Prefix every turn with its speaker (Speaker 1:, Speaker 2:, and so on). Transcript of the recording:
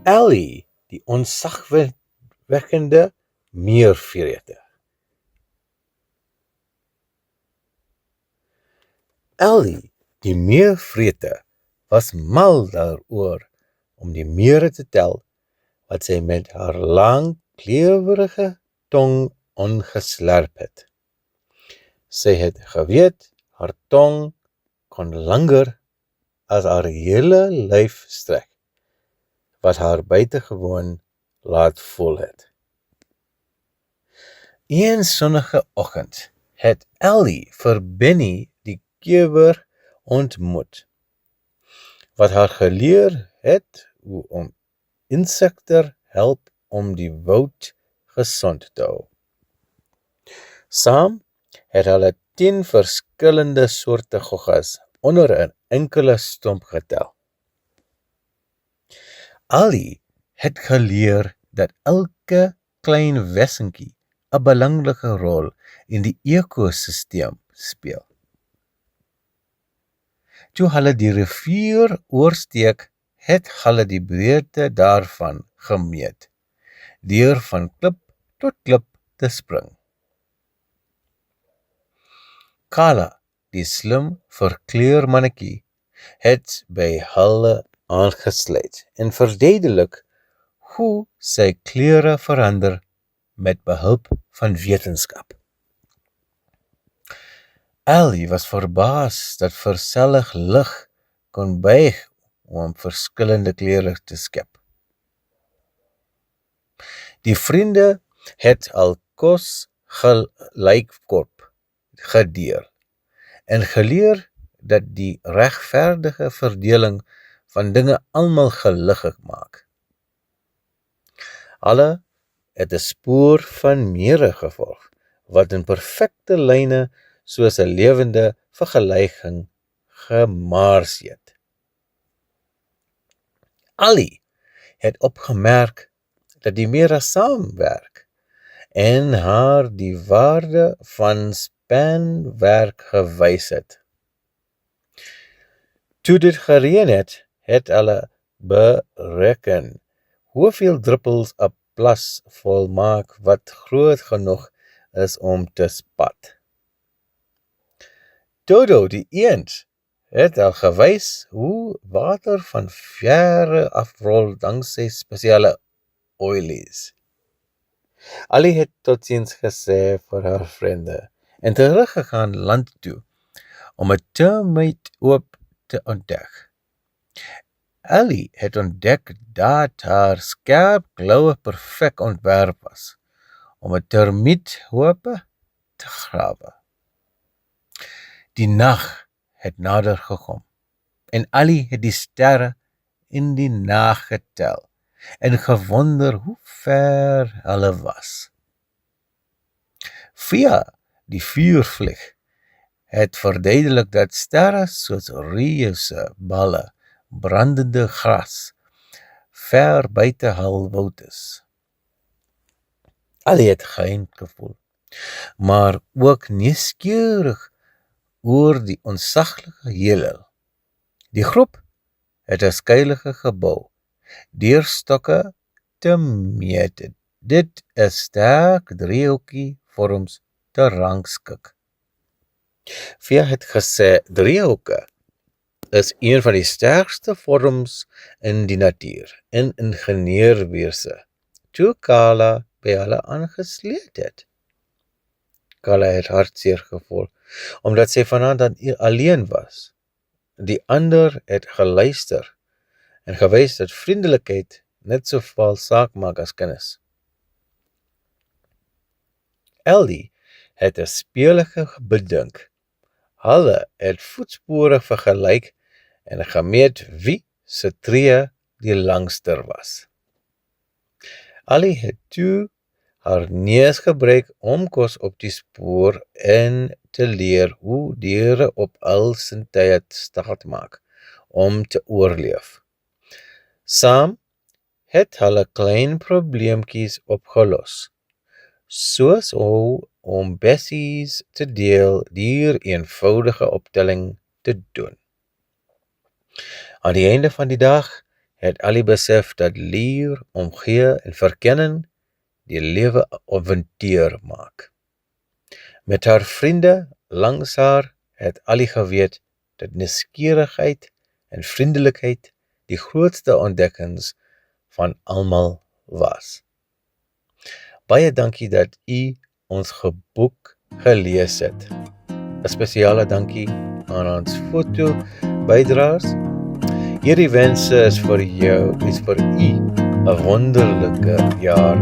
Speaker 1: Ellie, die ontzagwekkende meervreter. Ellie, die meervreter, was mal daaroor om die mere te tel wat sy met haar lang, kleurige tong ongeslerp het. Sy het geweet, haar tong kon langer as haar hele lyf strek, wat haar buitengewoon laat voel het. Een sonnige oggend het Ellie vir Benny die kewer ontmoet, wat haar geleer het hoe om insekte help om die woud gesond te hou. Saam het hulle 10 verskillende soorte goggas onder 'n enkele stomp getel. Ellie het geleer dat elke klein wesentjie 'n belangrike rol in die ekosisteem speel. Toe hulle die rivier oorsteek, het hulle die breedte daarvan gemeet, deur van klip tot klip te spring. Kala, die slim verkleurmannetjie, het by hulle aangesluit en verduidelik hoe sy kleure verander met behulp van wetenskap. Ellie was verbaas dat versellig lig kon buig om verskillende kleure te skep. Die vriende het al kos gelykkorp gedeel en geleer dat die regverdige verdeling van dinge almal gelukkig maak. Hulle het 'n spoor van mere gevolg, wat in perfekte lyne soos 'n lewende vergelyking gemars het. Ellie het opgemerk dat die mere saamwerk en haar die waarde van spanwerk gewys het. Toe dit gereën het, het hulle bereken hoeveel druppels 'n plas volmaak wat groot genoeg is om te spat. Dodo, die eend, het al gewys hoe water van verre afrol dankse spesiale oilies. Ellie het totiens gesê vir haar vriende en teruggegaan land toe om 'n termite oop te ontdek. Ellie het ontdek dat haar skerp kloue perfek ontwerp was om 'n termiethoop te grawe. Die nag het nader gekom en Ellie het die sterre in die nag getel en gewonder hoe ver hulle was. Via die vuurvlieg het verduidelik dat sterre soos reuse balle brandende gras ver buite hul woud is. Ellie het geheimd gevoel, maar ook nuuskierig oor die onsaglike heelal. Die groep het 'n skuilige gebou, deur stokke te meet. Dit is sterk driehoekie vorms te rangskik. Via het gesê, driehoeke is een van die sterkste vorms in die natuur en ingenieurwese, toe Kala by hulle aangesleet het. Kala het hartseer gevoel, omdat sy vanaand alleen was. Die ander het geluister en gewys dat vriendelikheid net so veel saak maak as kennis. Ellie het 'n speelige bedink. Hulle het voetspore vergelyk en gemeet wie se tree die langster was. Ellie het toe haar neus gebruik om kos op die spoor en te leer hoe diere op al sin tyd staat maak om te oorleef. Saam het hulle klein probleemtjies opgelos, soos om bessies te deel deur eenvoudige optelling te doen. Aan die einde van die dag het Ali besef dat leer, omgee en verkenning die lewe 'n avontuur maak. Met haar vriende langs haar het Ali geweet dat nuuskierigheid en vriendelikheid die grootste ontdekkings van almal was. Baie dankie dat u ons boek gelees het. 'n Spesiale dankie aan ons foto bydraers. Hierdie wense is vir jou, is vir u 'n wonderlike jaar